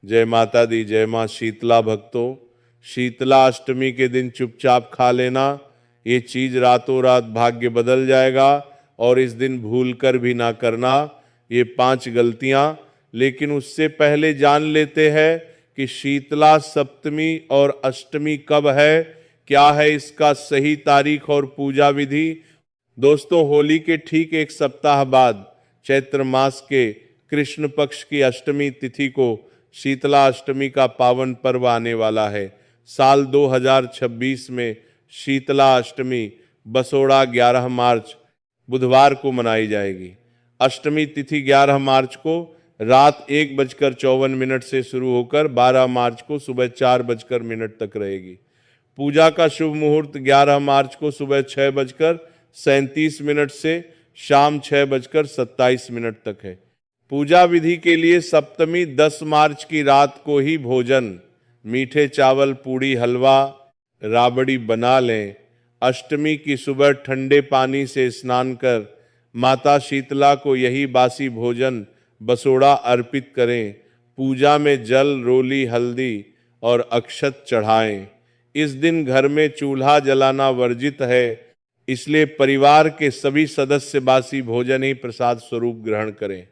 जय माता दी, जय माँ शीतला भक्तों। शीतला अष्टमी के दिन चुपचाप खा लेना, ये चीज रातों रात भाग्य बदल जाएगा। और इस दिन भूल कर भी ना करना ये 5 गलतियां। लेकिन उससे पहले जान लेते हैं कि शीतला सप्तमी और अष्टमी कब है, क्या है इसका सही तारीख और पूजा विधि। दोस्तों, होली के ठीक 1 सप्ताह बाद चैत्र मास के कृष्ण पक्ष की अष्टमी तिथि को शीतला अष्टमी का पावन पर्व आने वाला है। साल 2026 में शीतला अष्टमी बसोड़ा 11 मार्च बुधवार को मनाई जाएगी। अष्टमी तिथि 11 मार्च को रात 1:54 से शुरू होकर 12 मार्च को सुबह 4:00 तक रहेगी। पूजा का शुभ मुहूर्त 11 मार्च को सुबह 6:37 से शाम 6:27 तक है। पूजा विधि के लिए सप्तमी 10 मार्च की रात को ही भोजन मीठे चावल, पूड़ी, हलवा, राबड़ी बना लें। अष्टमी की सुबह ठंडे पानी से स्नान कर माता शीतला को यही बासी भोजन बसोड़ा अर्पित करें। पूजा में जल, रोली, हल्दी और अक्षत चढ़ाएं। इस दिन घर में चूल्हा जलाना वर्जित है, इसलिए परिवार के सभी सदस्य बासी भोजन ही प्रसाद स्वरूप ग्रहण करें।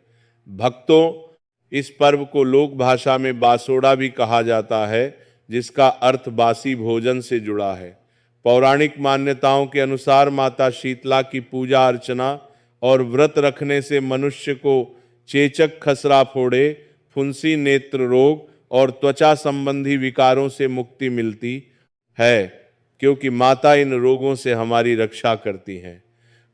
भक्तों, इस पर्व को लोक भाषा में बासोड़ा भी कहा जाता है, जिसका अर्थ बासी भोजन से जुड़ा है। पौराणिक मान्यताओं के अनुसार माता शीतला की पूजा अर्चना और व्रत रखने से मनुष्य को चेचक, खसरा फोड़े, फुंसी, नेत्र रोग और त्वचा संबंधी विकारों से मुक्ति मिलती है, क्योंकि माता इन रोगों से हमारी रक्षा करती हैं।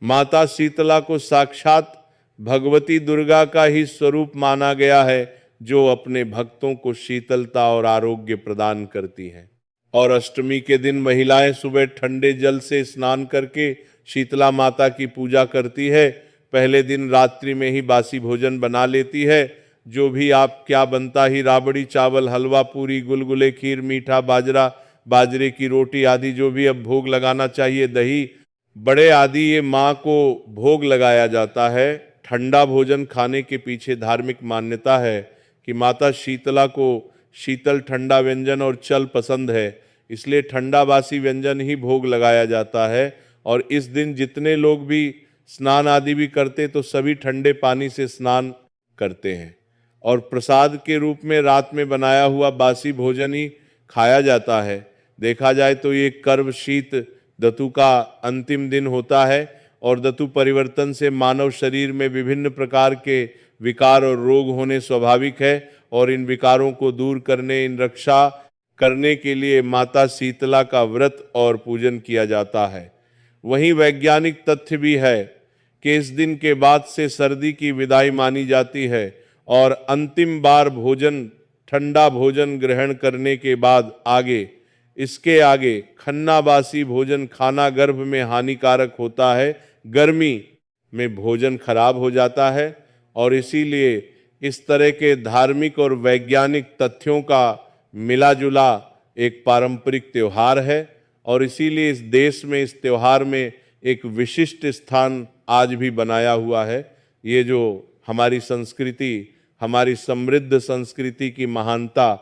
माता शीतला को साक्षात भगवती दुर्गा का ही स्वरूप माना गया है, जो अपने भक्तों को शीतलता और आरोग्य प्रदान करती हैं। और अष्टमी के दिन महिलाएं सुबह ठंडे जल से स्नान करके शीतला माता की पूजा करती है। पहले दिन रात्रि में ही बासी भोजन बना लेती है। जो भी आप क्या बनता ही, राबड़ी, चावल, हलवा, पूरी, गुलगुले, खीर, मीठा, बाजरा, बाजरे की रोटी आदि जो भी अब भोग लगाना चाहिए, दही, बड़े आदि, ये माँ को भोग लगाया जाता है। ठंडा भोजन खाने के पीछे धार्मिक मान्यता है कि माता शीतला को शीतल ठंडा व्यंजन और चल पसंद है, इसलिए ठंडा बासी व्यंजन ही भोग लगाया जाता है। और इस दिन जितने लोग भी स्नान आदि भी करते तो सभी ठंडे पानी से स्नान करते हैं। और प्रसाद के रूप में रात में बनाया हुआ बासी भोजन ही खाया जाता है। देखा जाए तो ये कर्व शीत दतु का अंतिम दिन होता है और दतु परिवर्तन से मानव शरीर में विभिन्न प्रकार के विकार और रोग होने स्वाभाविक है। और इन विकारों को दूर करने, इन रक्षा करने के लिए माता शीतला का व्रत और पूजन किया जाता है। वहीं वैज्ञानिक तथ्य भी है कि इस दिन के बाद से सर्दी की विदाई मानी जाती है और अंतिम बार भोजन, ठंडा भोजन ग्रहण करने के बाद इसके आगे खन्ना बासी भोजन खाना गर्भ में हानिकारक होता है। गर्मी में भोजन खराब हो जाता है और इसीलिए इस तरह के धार्मिक और वैज्ञानिक तथ्यों का मिला जुला एक पारंपरिक त्यौहार है। और इसीलिए इस देश में इस त्यौहार में एक विशिष्ट स्थान आज भी बनाया हुआ है। ये जो हमारी संस्कृति, हमारी समृद्ध संस्कृति की महानता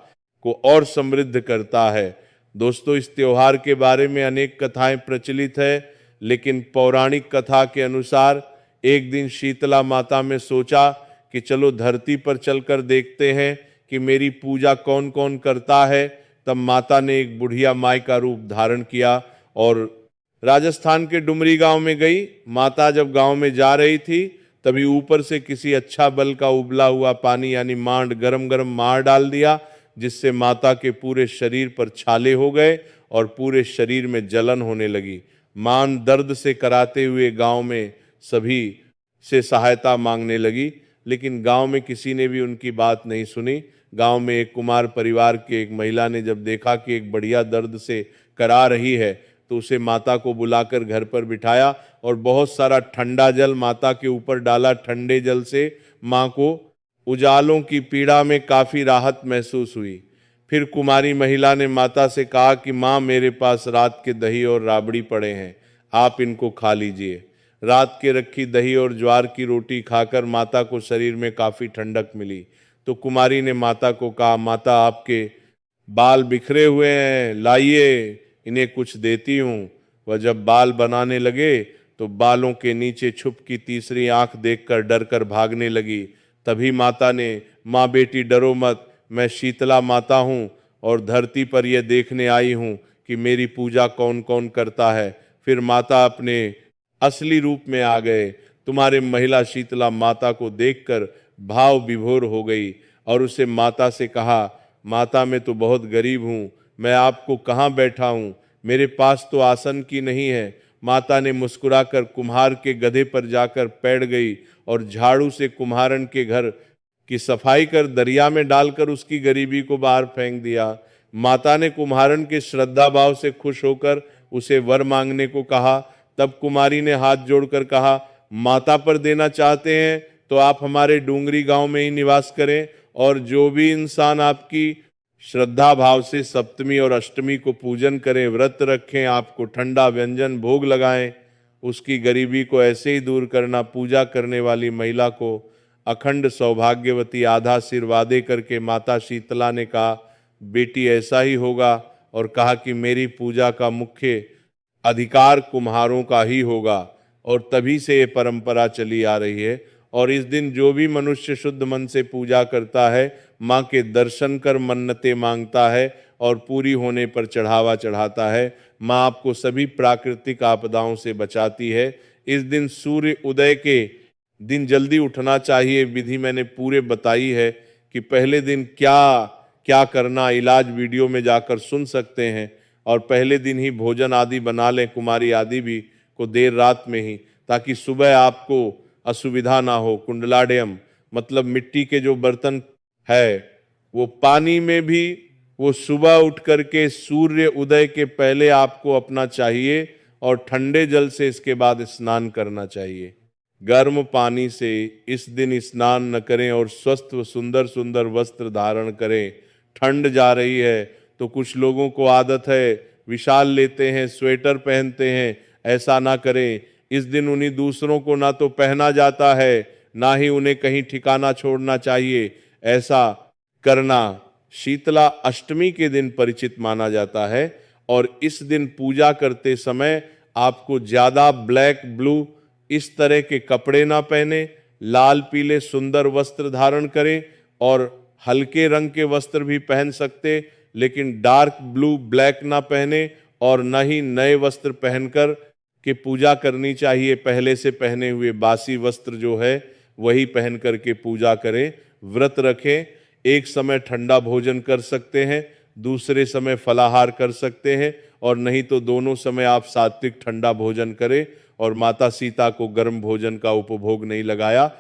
को और समृद्ध करता है। दोस्तों, इस त्यौहार के बारे में अनेक कथाएं प्रचलित है, लेकिन पौराणिक कथा के अनुसार एक दिन शीतला माता ने सोचा कि चलो धरती पर चलकर देखते हैं कि मेरी पूजा कौन कौन करता है। तब माता ने एक बुढ़िया माई का रूप धारण किया और राजस्थान के डुमरी गांव में गई। माता जब गांव में जा रही थी तभी ऊपर से किसी अच्छा बल का उबला हुआ पानी यानी मांड, गरम गरम मार डाल दिया, जिससे माता के पूरे शरीर पर छाले हो गए और पूरे शरीर में जलन होने लगी। मान दर्द से कराते हुए गांव में सभी से सहायता मांगने लगी, लेकिन गांव में किसी ने भी उनकी बात नहीं सुनी। गांव में एक कुमार परिवार की एक महिला ने जब देखा कि एक बढ़िया दर्द से करा रही है तो उसे माता को बुलाकर घर पर बिठाया और बहुत सारा ठंडा जल माता के ऊपर डाला। ठंडे जल से माँ को उजालों की पीड़ा में काफ़ी राहत महसूस हुई। फिर कुमारी महिला ने माता से कहा कि माँ, मेरे पास रात के दही और राबड़ी पड़े हैं, आप इनको खा लीजिए। रात के रखी दही और ज्वार की रोटी खाकर माता को शरीर में काफ़ी ठंडक मिली, तो कुमारी ने माता को कहा, माता आपके बाल बिखरे हुए हैं, लाइए इन्हें कुछ देती हूँ। वह जब बाल बनाने लगे तो बालों के नीचे छुप की तीसरी आंख देखकर डर कर भागने लगी। तभी माता ने, माँ बेटी डरो मत, मैं शीतला माता हूँ और धरती पर यह देखने आई हूँ कि मेरी पूजा कौन कौन करता है। फिर माता अपने असली रूप में आ गए। तुम्हारे महिला शीतला माता को देखकर भाव विभोर हो गई और उसे माता से कहा, माता मैं तो बहुत गरीब हूँ, मैं आपको कहाँ बैठा हूँ, मेरे पास तो आसन की नहीं है। माता ने मुस्कुराकर कुम्हार के गधे पर जाकर बैठ गई और झाड़ू से कुम्हारन के घर की सफाई कर दरिया में डालकर उसकी गरीबी को बाहर फेंक दिया। माता ने कुम्हारन के श्रद्धा भाव से खुश होकर उसे वर मांगने को कहा। तब कुमारी ने हाथ जोड़कर कहा, माता पर देना चाहते हैं तो आप हमारे डूंगरी गांव में ही निवास करें, और जो भी इंसान आपकी श्रद्धा भाव से सप्तमी और अष्टमी को पूजन करें, व्रत रखें, आपको ठंडा व्यंजन भोग लगाएं, उसकी गरीबी को ऐसे ही दूर करना। पूजा करने वाली महिला को अखंड सौभाग्यवती आधा सिर वादे करके माता शीतला ने कहा, बेटी ऐसा ही होगा, और कहा कि मेरी पूजा का मुख्य अधिकार कुम्हारों का ही होगा। और तभी से ये परंपरा चली आ रही है। और इस दिन जो भी मनुष्य शुद्ध मन से पूजा करता है, माँ के दर्शन कर मन्नतें मांगता है और पूरी होने पर चढ़ावा चढ़ाता है, माँ आपको सभी प्राकृतिक आपदाओं से बचाती है। इस दिन सूर्य उदय के दिन जल्दी उठना चाहिए। विधि मैंने पूरे बताई है कि पहले दिन क्या क्या करना, इलाज वीडियो में जाकर सुन सकते हैं। और पहले दिन ही भोजन आदि बना लें, कुमारी आदि भी को देर रात में ही, ताकि सुबह आपको असुविधा ना हो। कुंडलाडयम मतलब मिट्टी के जो बर्तन है वो पानी में भी वो सुबह उठ करके सूर्य उदय के पहले आपको अपना चाहिए और ठंडे जल से इसके बाद स्नान करना चाहिए। गर्म पानी से इस दिन स्नान न करें और स्वस्थ व सुंदर सुंदर वस्त्र धारण करें। ठंड जा रही है तो कुछ लोगों को आदत है विशाल लेते हैं, स्वेटर पहनते हैं, ऐसा ना करें। इस दिन उन्हीं दूसरों को ना तो पहना जाता है, ना ही उन्हें कहीं ठिकाना छोड़ना चाहिए। ऐसा करना शीतला अष्टमी के दिन परिचित माना जाता है। और इस दिन पूजा करते समय आपको ज्यादा ब्लैक ब्लू इस तरह के कपड़े ना पहने, लाल पीले सुंदर वस्त्र धारण करें, और हल्के रंग के वस्त्र भी पहन सकते, लेकिन डार्क ब्लू ब्लैक ना पहने, और न ही नए वस्त्र पहनकर के पूजा करनी चाहिए। पहले से पहने हुए बासी वस्त्र जो है वही पहन करके पूजा करें। व्रत रखें, एक समय ठंडा भोजन कर सकते हैं, दूसरे समय फलाहार कर सकते हैं, और नहीं तो दोनों समय आप सात्विक ठंडा भोजन करें। और माता सीता को गर्म भोजन का उपभोग नहीं लगाया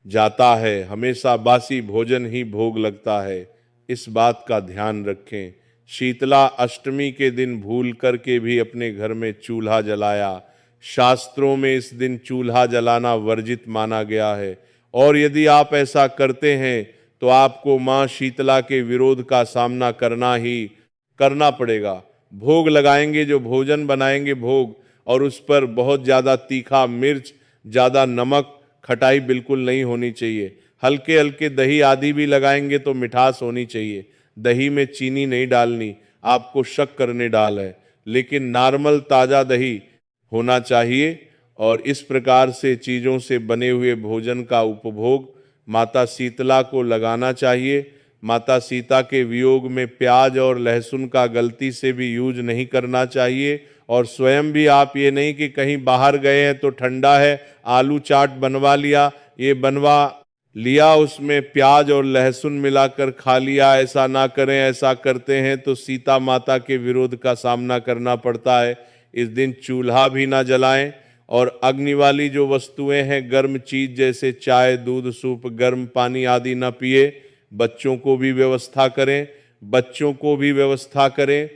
जाता है, हमेशा बासी भोजन ही भोग लगता है, इस बात का ध्यान रखें। शीतला अष्टमी के दिन भूल करके भी अपने घर में चूल्हा जलाया। शास्त्रों में इस दिन चूल्हा जलाना वर्जित माना गया है, और यदि आप ऐसा करते हैं तो आपको मां शीतला के विरोध का सामना करना पड़ेगा। भोग लगाएंगे, जो भोजन बनाएंगे भोग, और उस पर बहुत ज़्यादा तीखा मिर्च, ज़्यादा नमक, खटाई बिल्कुल नहीं होनी चाहिए। हल्के हल्के दही आदि भी लगाएंगे तो मिठास होनी चाहिए। दही में चीनी नहीं डालनी, आपको शक करने डाल है, लेकिन नॉर्मल ताज़ा दही होना चाहिए। और इस प्रकार से चीज़ों से बने हुए भोजन का उपभोग माता शीतला को लगाना चाहिए। माता सीता के वियोग में प्याज और लहसुन का गलती से भी यूज नहीं करना चाहिए। और स्वयं भी आप ये नहीं कि कहीं बाहर गए हैं तो ठंडा है, आलू चाट बनवा लिया, ये बनवा लिया, उसमें प्याज और लहसुन मिलाकर खा लिया, ऐसा ना करें। ऐसा करते हैं तो सीता माता के विरोध का सामना करना पड़ता है। इस दिन चूल्हा भी ना जलाएं, और अग्नि वाली जो वस्तुएं हैं, गर्म चीज जैसे चाय, दूध, सूप, गर्म पानी आदि ना पिए। बच्चों को भी व्यवस्था करें,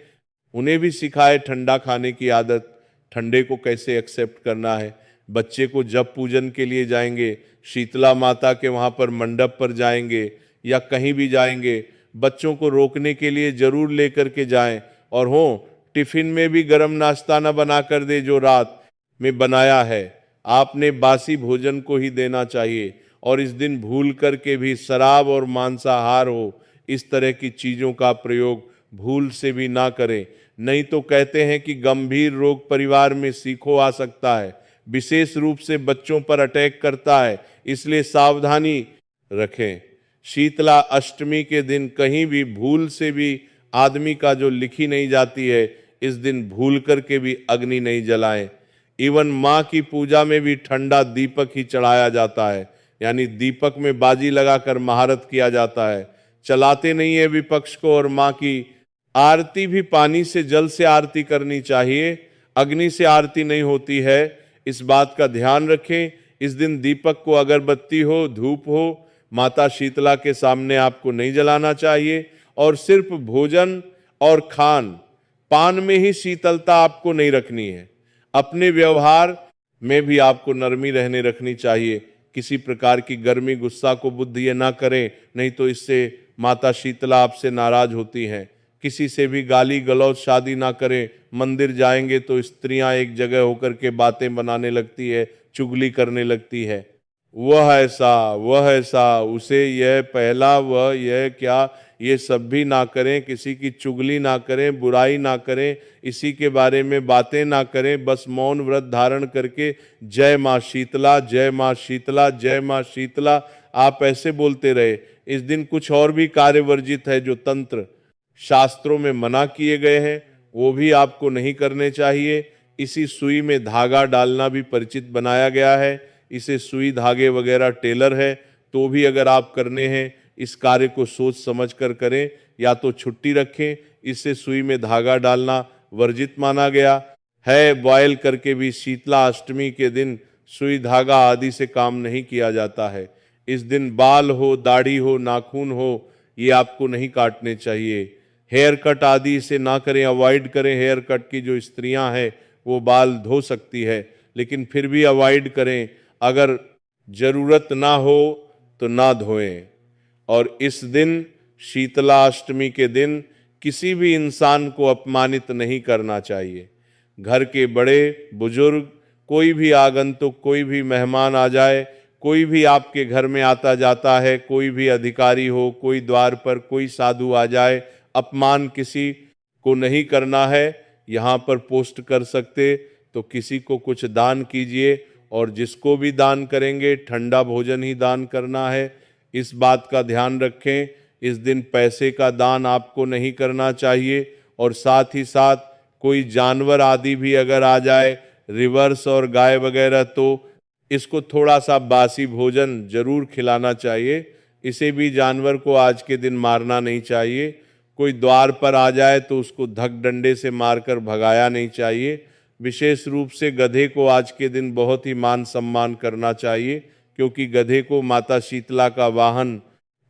उन्हें भी सिखाए ठंडा खाने की आदत, ठंडे को कैसे एक्सेप्ट करना है। बच्चे को जब पूजन के लिए जाएंगे, शीतला माता के वहाँ पर मंडप पर जाएंगे या कहीं भी जाएंगे, बच्चों को रोकने के लिए जरूर लेकर के जाएं। और टिफिन में भी गर्म नाश्ता न बना कर दे जो रात में बनाया है, आपने बासी भोजन को ही देना चाहिए। और इस दिन भूल करके भी शराब और मांसाहार हो, इस तरह की चीज़ों का प्रयोग भूल से भी ना करें। नहीं तो कहते हैं कि गंभीर रोग परिवार में सीखो आ सकता है, विशेष रूप से बच्चों पर अटैक करता है, इसलिए सावधानी रखें। शीतला अष्टमी के दिन कहीं भी भूल से भी आदमी का जो लिखी नहीं जाती है, इस दिन भूल करके भी अग्नि नहीं जलाएं। इवन माँ की पूजा में भी ठंडा दीपक ही चढ़ाया जाता है, यानी दीपक में बाजी लगाकर महारत किया जाता है। चलाते नहीं है विपक्ष को। और माँ की आरती भी पानी से, जल से आरती करनी चाहिए, अग्नि से आरती नहीं होती है। इस बात का ध्यान रखें। इस दिन दीपक को अगरबत्ती हो, धूप हो, माता शीतला के सामने आपको नहीं जलाना चाहिए। और सिर्फ भोजन और खान पान में ही शीतलता आपको नहीं रखनी है, अपने व्यवहार में भी आपको नरमी रहने रखनी चाहिए। किसी प्रकार की गर्मी गुस्सा को बुद्धि ये ना करें, नहीं तो इससे माता शीतला आपसे नाराज होती हैं। किसी से भी गाली गलौज शादी ना करें। मंदिर जाएंगे तो स्त्रियां एक जगह होकर के बातें बनाने लगती है, चुगली करने लगती है, वह ऐसा, उसे यह पहला, वह यह क्या, ये सब भी ना करें। किसी की चुगली ना करें, बुराई ना करें, इसी के बारे में बातें ना करें। बस मौन व्रत धारण करके जय माँ शीतला, जय माँ शीतला, जय माँ शीतला आप ऐसे बोलते रहे। इस दिन कुछ और भी कार्य वर्जित है जो तंत्र शास्त्रों में मना किए गए हैं, वो भी आपको नहीं करने चाहिए। इसी सुई में धागा डालना भी परिचित बनाया गया है। इसे सुई धागे वगैरह टेलर है तो भी अगर आप करने हैं, इस कार्य को सोच समझ कर करें, या तो छुट्टी रखें। इससे सुई में धागा डालना वर्जित माना गया है। बॉयल करके भी शीतला अष्टमी के दिन सुई धागा आदि से काम नहीं किया जाता है। इस दिन बाल हो, दाढ़ी हो, नाखून हो, ये आपको नहीं काटने चाहिए। हेयर कट आदि से ना करें, अवॉइड करें। हेयर कट की जो स्त्रियां हैं वो बाल धो सकती है, लेकिन फिर भी अवॉइड करें। अगर जरूरत ना हो तो ना धोएं। और इस दिन शीतला अष्टमी के दिन किसी भी इंसान को अपमानित नहीं करना चाहिए। घर के बड़े बुजुर्ग, कोई भी आगंतुक, कोई भी मेहमान आ जाए, कोई भी आपके घर में आता जाता है, कोई भी अधिकारी हो, कोई द्वार पर कोई साधु आ जाए, अपमान किसी को नहीं करना है। यहाँ पर पोस्ट कर सकते तो किसी को कुछ दान कीजिए, और जिसको भी दान करेंगे ठंडा भोजन ही दान करना है, इस बात का ध्यान रखें। इस दिन पैसे का दान आपको नहीं करना चाहिए। और साथ ही साथ कोई जानवर आदि भी अगर आ जाए, रिवर्स और गाय वगैरह, तो इसको थोड़ा सा बासी भोजन जरूर खिलाना चाहिए। इसे भी जानवर को आज के दिन मारना नहीं चाहिए। कोई द्वार पर आ जाए तो उसको धक डंडे से मारकर भगाया नहीं चाहिए। विशेष रूप से गधे को आज के दिन बहुत ही मान सम्मान करना चाहिए, क्योंकि गधे को माता शीतला का वाहन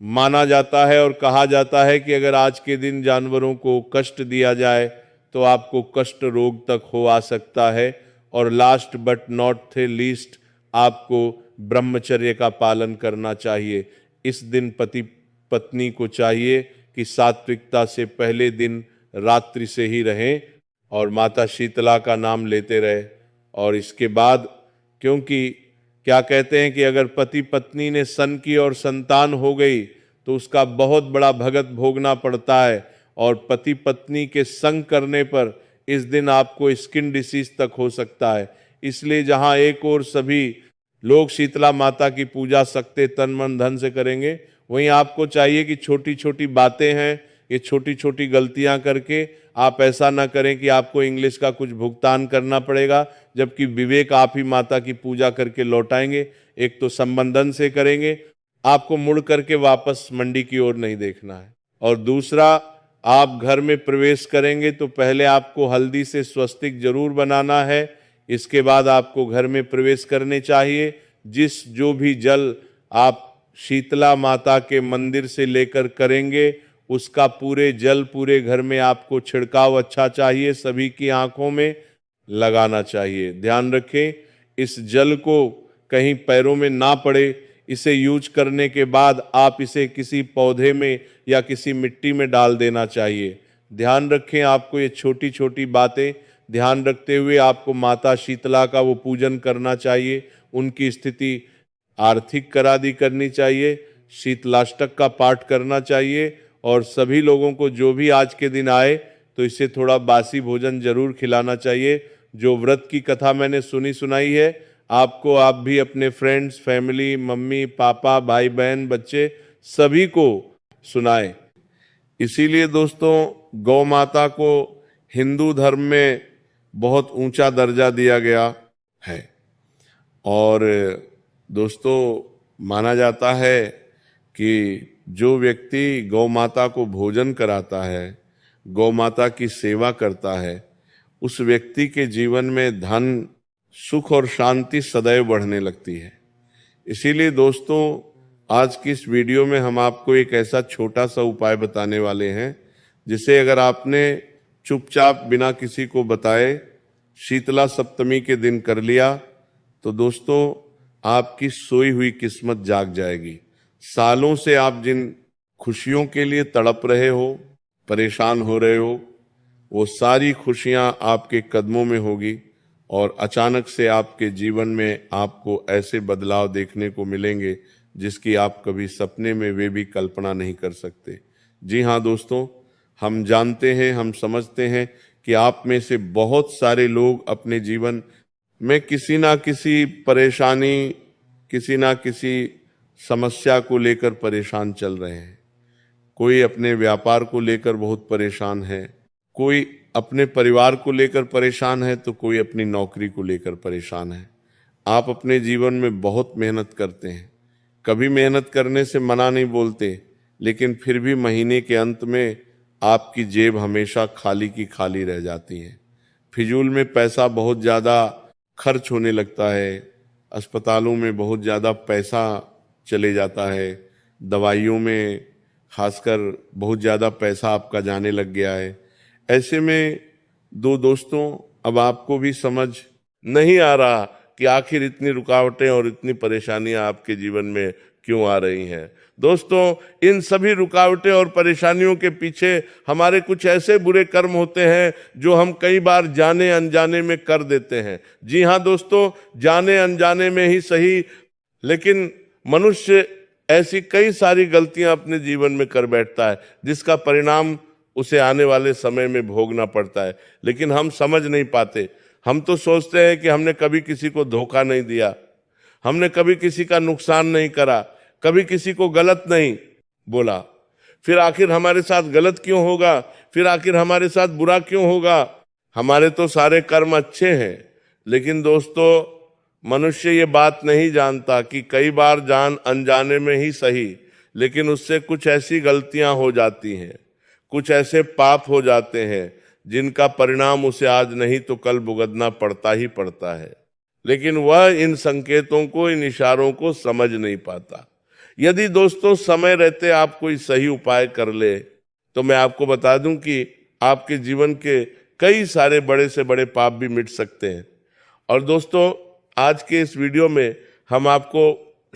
माना जाता है। और कहा जाता है कि अगर आज के दिन जानवरों को कष्ट दिया जाए तो आपको कष्ट रोग तक हो आ सकता है। और लास्ट बट नॉट लीस्ट, आपको ब्रह्मचर्य का पालन करना चाहिए। इस दिन पति पत्नी को चाहिए कि सात्विकता से पहले दिन रात्रि से ही रहें और माता शीतला का नाम लेते रहे। और इसके बाद, क्योंकि क्या कहते हैं कि अगर पति पत्नी ने सन की और संतान हो गई तो उसका बहुत बड़ा भगत भोगना पड़ता है। और पति पत्नी के संग करने पर इस दिन आपको स्किन डिसीज तक हो सकता है। इसलिए जहां एक और सभी लोग शीतला माता की पूजा सकते तन मन धन से करेंगे, वहीं आपको चाहिए कि छोटी छोटी बातें हैं, ये छोटी छोटी गलतियां करके आप ऐसा ना करें कि आपको इंग्लिश का कुछ भुगतान करना पड़ेगा, जबकि विवेक आप ही माता की पूजा करके लौटाएंगे। एक तो संबंधन से करेंगे, आपको मुड़ करके वापस मंडी की ओर नहीं देखना है। और दूसरा, आप घर में प्रवेश करेंगे तो पहले आपको हल्दी से स्वस्तिक जरूर बनाना है। इसके बाद आपको घर में प्रवेश करने चाहिए। जो भी जल आप शीतला माता के मंदिर से लेकर करेंगे, उसका पूरे जल पूरे घर में आपको छिड़काव अच्छा चाहिए, सभी की आंखों में लगाना चाहिए। ध्यान रखें, इस जल को कहीं पैरों में ना पड़े। इसे यूज करने के बाद आप इसे किसी पौधे में या किसी मिट्टी में डाल देना चाहिए। ध्यान रखें, आपको ये छोटी छोटी बातें ध्यान रखते हुए आपको माता शीतला का वो पूजन करना चाहिए, उनकी स्थिति आर्थिक करादी करनी चाहिए, शीतलाष्टक का पाठ करना चाहिए और सभी लोगों को जो भी आज के दिन आए तो इससे थोड़ा बासी भोजन जरूर खिलाना चाहिए। जो व्रत की कथा मैंने सुनाई है आपको, आप भी अपने फ्रेंड्स, फैमिली, मम्मी पापा, भाई बहन, बच्चे सभी को सुनाएं। इसीलिए दोस्तों गौ माता को हिंदू धर्म में बहुत ऊंचा दर्जा दिया गया है और दोस्तों माना जाता है कि जो व्यक्ति गौ माता को भोजन कराता है, गौ माता की सेवा करता है, उस व्यक्ति के जीवन में धन, सुख और शांति सदैव बढ़ने लगती है। इसीलिए दोस्तों आज की इस वीडियो में हम आपको एक ऐसा छोटा सा उपाय बताने वाले हैं जिसे अगर आपने चुपचाप बिना किसी को बताए शीतला सप्तमी के दिन कर लिया तो दोस्तों आपकी सोई हुई किस्मत जाग जाएगी। सालों से आप जिन खुशियों के लिए तड़प रहे हो, परेशान हो रहे हो, वो सारी खुशियां आपके कदमों में होगी और अचानक से आपके जीवन में आपको ऐसे बदलाव देखने को मिलेंगे जिसकी आप कभी सपने में वे भी कल्पना नहीं कर सकते। जी हाँ दोस्तों, हम जानते हैं, हम समझते हैं कि आप में से बहुत सारे लोग अपने जीवन में किसी ना किसी परेशानी, किसी ना किसी समस्या को लेकर परेशान चल रहे हैं। कोई अपने व्यापार को लेकर बहुत परेशान है, कोई अपने परिवार को लेकर परेशान है, तो कोई अपनी नौकरी को लेकर परेशान है। आप अपने जीवन में बहुत मेहनत करते हैं, कभी मेहनत करने से मना नहीं बोलते, लेकिन फिर भी महीने के अंत में आपकी जेब हमेशा खाली की खाली रह जाती है। फिजूल में पैसा बहुत ज़्यादा खर्च होने लगता है, अस्पतालों में बहुत ज़्यादा पैसा चले जाता है, दवाइयों में खासकर बहुत ज़्यादा पैसा आपका जाने लग गया है। ऐसे में दोस्तों अब आपको भी समझ नहीं आ रहा कि आखिर इतनी रुकावटें और इतनी परेशानियां आपके जीवन में क्यों आ रही हैं। दोस्तों इन सभी रुकावटें और परेशानियों के पीछे हमारे कुछ ऐसे बुरे कर्म होते हैं जो हम कई बार जाने अनजाने में कर देते हैं। जी हाँ दोस्तों, जाने अनजाने में ही सही, लेकिन मनुष्य ऐसी कई सारी गलतियां अपने जीवन में कर बैठता है जिसका परिणाम उसे आने वाले समय में भोगना पड़ता है, लेकिन हम समझ नहीं पाते। हम तो सोचते हैं कि हमने कभी किसी को धोखा नहीं दिया, हमने कभी किसी का नुकसान नहीं करा, कभी किसी को गलत नहीं बोला, फिर आखिर हमारे साथ गलत क्यों होगा, फिर आखिर हमारे साथ बुरा क्यों होगा। हमारे तो सारे कर्म अच्छे हैं, लेकिन दोस्तों मनुष्य ये बात नहीं जानता कि कई बार जान अनजाने में ही सही, लेकिन उससे कुछ ऐसी गलतियां हो जाती हैं, कुछ ऐसे पाप हो जाते हैं जिनका परिणाम उसे आज नहीं तो कल भुगतना पड़ता ही पड़ता है, लेकिन वह इन संकेतों को, इन इशारों को समझ नहीं पाता। यदि दोस्तों समय रहते आप कोई सही उपाय कर ले तो मैं आपको बता दूं कि आपके जीवन के कई सारे बड़े से बड़े पाप भी मिट सकते हैं। और दोस्तों आज के इस वीडियो में हम आपको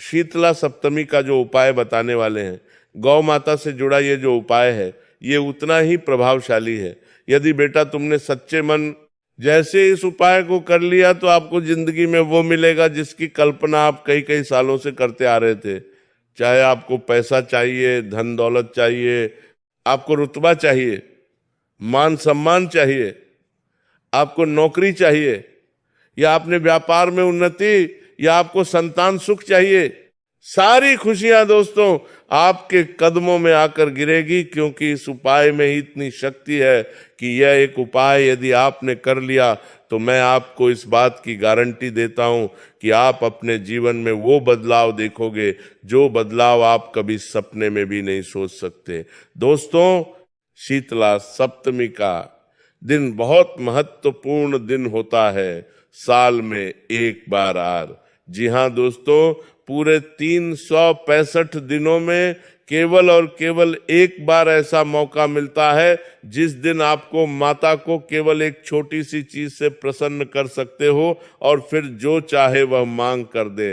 शीतला सप्तमी का जो उपाय बताने वाले हैं, गौ माता से जुड़ा ये जो उपाय है ये उतना ही प्रभावशाली है। यदि बेटा तुमने सच्चे मन जैसे इस उपाय को कर लिया तो आपको जिंदगी में वो मिलेगा जिसकी कल्पना आप कई कई सालों से करते आ रहे थे। चाहे आपको पैसा चाहिए, धन दौलत चाहिए, आपको रुतबा चाहिए, मान सम्मान चाहिए, आपको नौकरी चाहिए, या आपने व्यापार में उन्नति, या आपको संतान सुख चाहिए, सारी खुशियां दोस्तों आपके कदमों में आकर गिरेगी, क्योंकि इस उपाय में ही इतनी शक्ति है कि यह एक उपाय यदि आपने कर लिया तो मैं आपको इस बात की गारंटी देता हूं कि आप अपने जीवन में वो बदलाव देखोगे जो बदलाव आप कभी सपने में भी नहीं सोच सकते। दोस्तों शीतला सप्तमी का दिन बहुत महत्वपूर्ण दिन होता है, साल में एक बार आर। जी हाँ दोस्तों, पूरे 365 दिनों में केवल और केवल एक बार ऐसा मौका मिलता है जिस दिन आपको माता को केवल एक छोटी सी चीज से प्रसन्न कर सकते हो और फिर जो चाहे वह मांग कर दे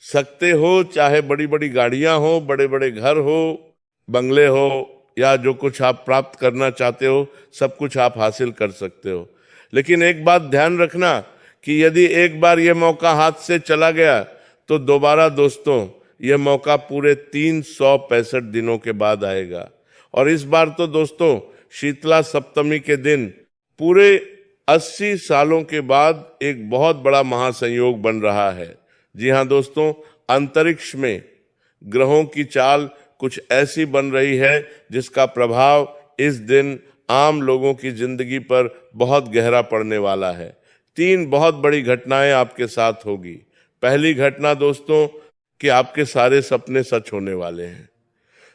सकते हो। चाहे बड़ी बड़ी गाड़ियां हो, बड़े बड़े घर हो, बंगले हो, या जो कुछ आप प्राप्त करना चाहते हो सब कुछ आप हासिल कर सकते हो। लेकिन एक बात ध्यान रखना कि यदि एक बार यह मौका हाथ से चला गया तो दोबारा दोस्तों यह मौका पूरे 365 दिनों के बाद आएगा। और इस बार तो दोस्तों शीतला सप्तमी के दिन पूरे 80 सालों के बाद एक बहुत बड़ा महासंयोग बन रहा है। जी हाँ दोस्तों, अंतरिक्ष में ग्रहों की चाल कुछ ऐसी बन रही है जिसका प्रभाव इस दिन आम लोगों की जिंदगी पर बहुत गहरा पड़ने वाला है। 3 बहुत बड़ी घटनाएं आपके साथ होगी। पहली घटना दोस्तों कि आपके सारे सपने सच होने वाले हैं।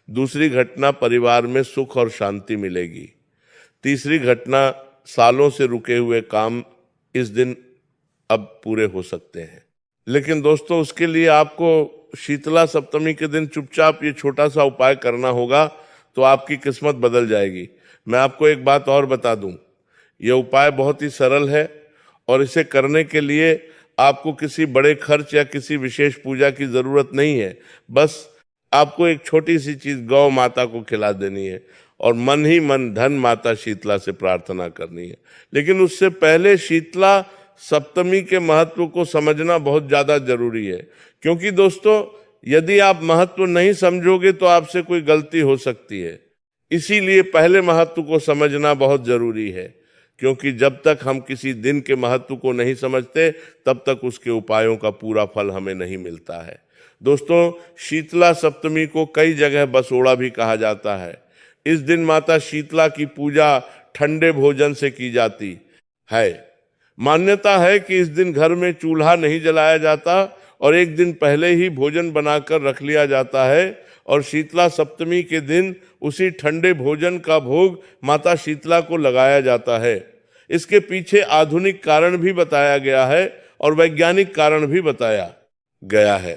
दूसरी घटना, परिवार में सुख और शांति मिलेगी। तीसरी घटना, सालों से रुके हुए काम इस दिन अब पूरे हो सकते हैं। लेकिन दोस्तों उसके लिए आपको शीतला सप्तमी के दिन चुपचाप ये छोटा सा उपाय करना होगा, तो आपकी किस्मत बदल जाएगी। मैं आपको एक बात और बता दूं, यह उपाय बहुत ही सरल है और इसे करने के लिए आपको किसी बड़े खर्च या किसी विशेष पूजा की जरूरत नहीं है। बस आपको एक छोटी सी चीज गौ माता को खिला देनी है और मन ही मन धन माता शीतला से प्रार्थना करनी है। लेकिन उससे पहले शीतला सप्तमी के महत्व को समझना बहुत ज्यादा जरूरी है, क्योंकि दोस्तों यदि आप महत्व नहीं समझोगे तो आपसे कोई गलती हो सकती है। इसीलिए पहले महत्व को समझना बहुत जरूरी है, क्योंकि जब तक हम किसी दिन के महत्व को नहीं समझते तब तक उसके उपायों का पूरा फल हमें नहीं मिलता है। दोस्तों शीतला सप्तमी को कई जगह बसोड़ा भी कहा जाता है। इस दिन माता शीतला की पूजा ठंडे भोजन से की जाती है। मान्यता है कि इस दिन घर में चूल्हा नहीं जलाया जाता और एक दिन पहले ही भोजन बनाकर रख लिया जाता है और शीतला सप्तमी के दिन उसी ठंडे भोजन का भोग माता शीतला को लगाया जाता है। इसके पीछे आधुनिक कारण भी बताया गया है और वैज्ञानिक कारण भी बताया गया है।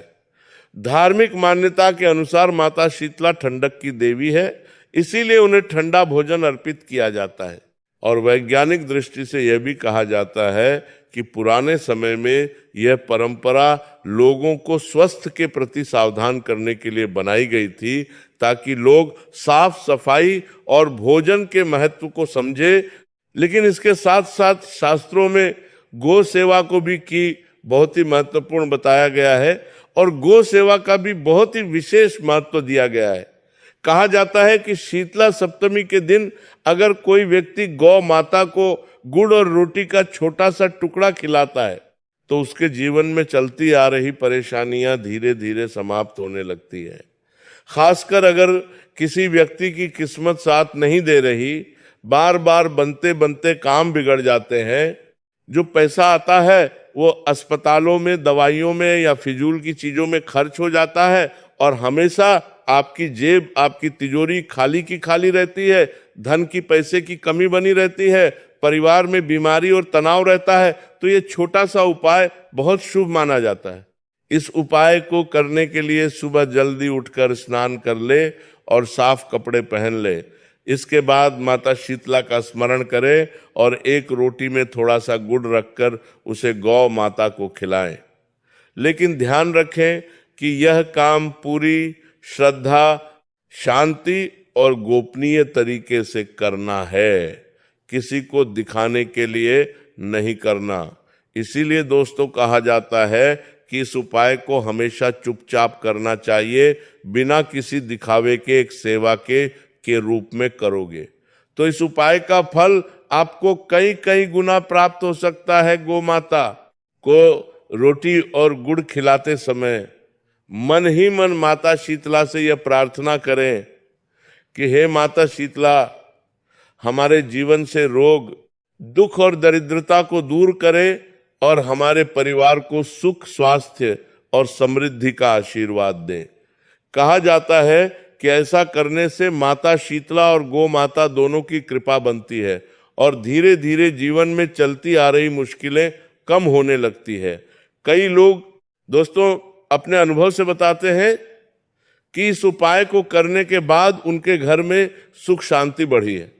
धार्मिक मान्यता के अनुसार माता शीतला ठंडक की देवी है, इसीलिए उन्हें ठंडा भोजन अर्पित किया जाता है। और वैज्ञानिक दृष्टि से यह भी कहा जाता है कि पुराने समय में यह परंपरा लोगों को स्वास्थ्य के प्रति सावधान करने के लिए बनाई गई थी, ताकि लोग साफ सफाई और भोजन के महत्व को समझे। लेकिन इसके साथ साथ शास्त्रों में गौ सेवा को भी की बहुत ही महत्वपूर्ण बताया गया है और गौ सेवा का भी बहुत ही विशेष महत्व दिया गया है। कहा जाता है कि शीतला सप्तमी के दिन अगर कोई व्यक्ति गौ माता को गुड़ और रोटी का छोटा सा टुकड़ा खिलाता है तो उसके जीवन में चलती आ रही परेशानियां धीरे धीरे समाप्त होने लगती है। खासकर अगर किसी व्यक्ति की किस्मत साथ नहीं दे रही, बार बार बनते बनते काम बिगड़ जाते हैं, जो पैसा आता है वो अस्पतालों में, दवाइयों में या फिजूल की चीजों में खर्च हो जाता है और हमेशा आपकी जेब, आपकी तिजोरी खाली की खाली रहती है, धन की, पैसे की कमी बनी रहती है, परिवार में बीमारी और तनाव रहता है, तो ये छोटा सा उपाय बहुत शुभ माना जाता है। इस उपाय को करने के लिए सुबह जल्दी उठकर स्नान कर ले और साफ कपड़े पहन ले। इसके बाद माता शीतला का स्मरण करें और एक रोटी में थोड़ा सा गुड़ रखकर उसे गौ माता को खिलाएं। लेकिन ध्यान रखें कि यह काम पूरी श्रद्धा, शांति और गोपनीय तरीके से करना है, किसी को दिखाने के लिए नहीं करना। इसीलिए दोस्तों कहा जाता है कि इस उपाय को हमेशा चुपचाप करना चाहिए, बिना किसी दिखावे के एक सेवा के रूप में करोगे तो इस उपाय का फल आपको कई कई गुना प्राप्त हो सकता है। गौ माता को रोटी और गुड़ खिलाते समय मन ही मन माता शीतला से यह प्रार्थना करें कि हे माता शीतला, हमारे जीवन से रोग, दुख और दरिद्रता को दूर करे और हमारे परिवार को सुख, स्वास्थ्य और समृद्धि का आशीर्वाद दें। कहा जाता है कि ऐसा करने से माता शीतला और गौ माता दोनों की कृपा बनती है और धीरे धीरे जीवन में चलती आ रही मुश्किलें कम होने लगती है। कई लोग दोस्तों अपने अनुभव से बताते हैं कि इस उपाय को करने के बाद उनके घर में सुख शांति बढ़ी है,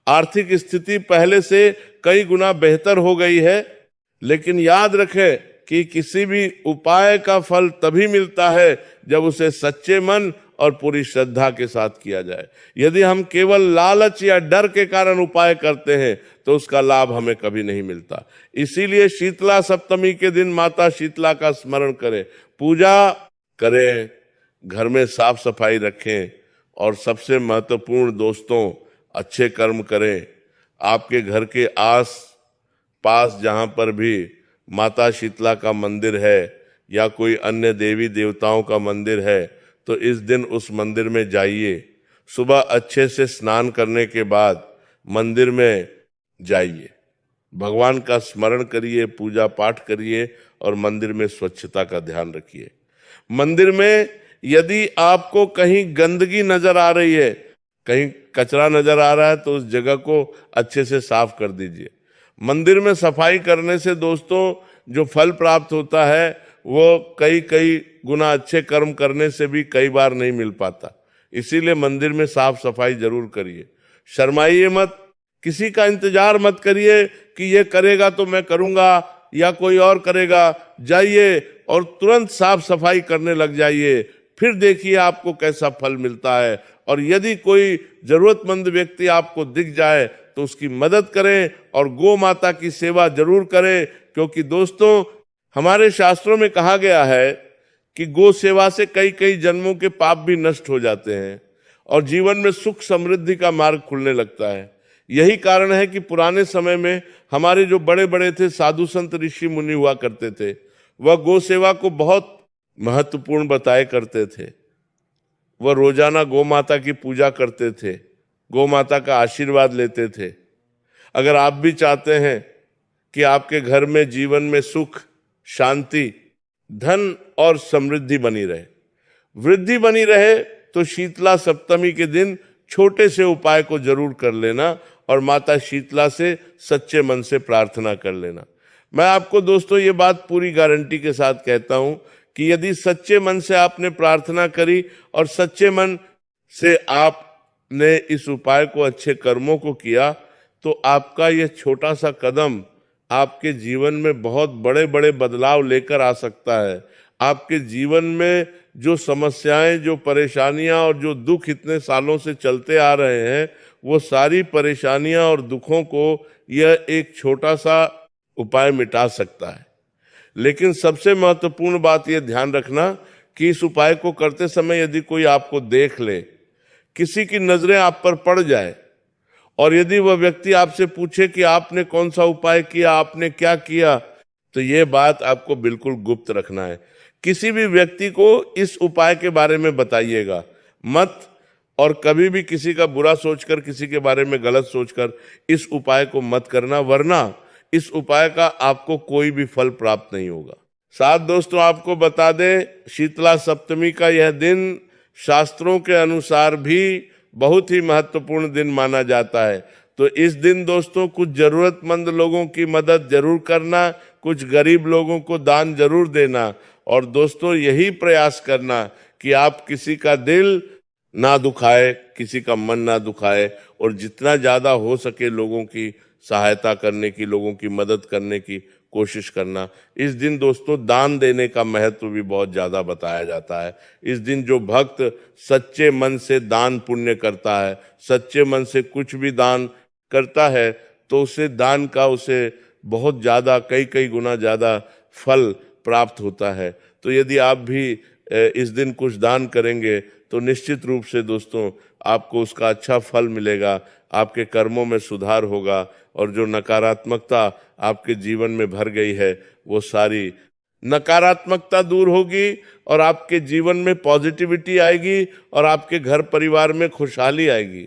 आर्थिक स्थिति पहले से कई गुना बेहतर हो गई है। लेकिन याद रखें कि किसी भी उपाय का फल तभी मिलता है जब उसे सच्चे मन और पूरी श्रद्धा के साथ किया जाए। यदि हम केवल लालच या डर के कारण उपाय करते हैं तो उसका लाभ हमें कभी नहीं मिलता। इसीलिए शीतला सप्तमी के दिन माता शीतला का स्मरण करें, पूजा करें, घर में साफ सफाई रखें और सबसे महत्वपूर्ण दोस्तों, अच्छे कर्म करें। आपके घर के आस पास जहाँ पर भी माता शीतला का मंदिर है या कोई अन्य देवी देवताओं का मंदिर है तो इस दिन उस मंदिर में जाइए। सुबह अच्छे से स्नान करने के बाद मंदिर में जाइए, भगवान का स्मरण करिए, पूजा पाठ करिए और मंदिर में स्वच्छता का ध्यान रखिए। मंदिर में यदि आपको कहीं गंदगी नजर आ रही है, कहीं कचरा नजर आ रहा है तो उस जगह को अच्छे से साफ कर दीजिए। मंदिर में सफाई करने से दोस्तों जो फल प्राप्त होता है वो कई कई गुना अच्छे कर्म करने से भी कई बार नहीं मिल पाता। इसीलिए मंदिर में साफ सफाई जरूर करिए। शर्माइए मत, किसी का इंतजार मत करिए कि ये करेगा तो मैं करूंगा या कोई और करेगा। जाइए और तुरंत साफ सफाई करने लग जाइए, फिर देखिए आपको कैसा फल मिलता है। और यदि कोई जरूरतमंद व्यक्ति आपको दिख जाए तो उसकी मदद करें और गौ माता की सेवा जरूर करें, क्योंकि दोस्तों हमारे शास्त्रों में कहा गया है कि गौ सेवा से कई कई जन्मों के पाप भी नष्ट हो जाते हैं और जीवन में सुख समृद्धि का मार्ग खुलने लगता है। यही कारण है कि पुराने समय में हमारे जो बड़े बड़े थे साधु संत ऋषि मुनि हुआ करते थे, वह गौ सेवा को बहुत महत्वपूर्ण बताया करते थे। वह रोजाना गौ माता की पूजा करते थे, गौ माता का आशीर्वाद लेते थे। अगर आप भी चाहते हैं कि आपके घर में जीवन में सुख, शांति, धन और समृद्धि बनी रहे, वृद्धि बनी रहे, तो शीतला सप्तमी के दिन छोटे से उपाय को जरूर कर लेना और माता शीतला से सच्चे मन से प्रार्थना कर लेना। मैं आपको दोस्तों ये बात पूरी गारंटी के साथ कहता हूं कि यदि सच्चे मन से आपने प्रार्थना करी और सच्चे मन से आपने इस उपाय को, अच्छे कर्मों को किया, तो आपका यह छोटा सा कदम आपके जीवन में बहुत बड़े बड़े बदलाव लेकर आ सकता है। आपके जीवन में जो समस्याएं, जो परेशानियां और जो दुख इतने सालों से चलते आ रहे हैं, वो सारी परेशानियां और दुखों को यह एक छोटा सा उपाय मिटा सकता है। लेकिन सबसे महत्वपूर्ण बात यह ध्यान रखना कि इस उपाय को करते समय यदि कोई आपको देख ले, किसी की नजरें आप पर पड़ जाए और यदि वह व्यक्ति आपसे पूछे कि आपने कौन सा उपाय किया, आपने क्या किया, तो यह बात आपको बिल्कुल गुप्त रखना है। किसी भी व्यक्ति को इस उपाय के बारे में बताइएगा मत, और कभी भी किसी का बुरा सोचकर, किसी के बारे में गलत सोचकर इस उपाय को मत करना, वरना इस उपाय का आपको कोई भी फल प्राप्त नहीं होगा। साथ दोस्तों आपको बता दें, शीतला सप्तमी का यह दिन शास्त्रों के अनुसार भी बहुत ही महत्वपूर्ण दिन माना जाता है। तो इस दिन दोस्तों कुछ जरूरतमंद लोगों की मदद जरूर करना, कुछ गरीब लोगों को दान जरूर देना, और दोस्तों यही प्रयास करना कि आप किसी का दिल ना दुखाए, किसी का मन ना दुखाए, और जितना ज्यादा हो सके लोगों की सहायता करने की, लोगों की मदद करने की कोशिश करना। इस दिन दोस्तों दान देने का महत्व भी बहुत ज्यादा बताया जाता है। इस दिन जो भक्त सच्चे मन से दान पुण्य करता है, सच्चे मन से कुछ भी दान करता है, तो उसे दान का उसे बहुत ज्यादा, कई कई गुना ज्यादा फल प्राप्त होता है। तो यदि आप भी इस दिन कुछ दान करेंगे तो निश्चित रूप से दोस्तों आपको उसका अच्छा फल मिलेगा, आपके कर्मों में सुधार होगा, और जो नकारात्मकता आपके जीवन में भर गई है वो सारी नकारात्मकता दूर होगी और आपके जीवन में पॉजिटिविटी आएगी और आपके घर परिवार में खुशहाली आएगी।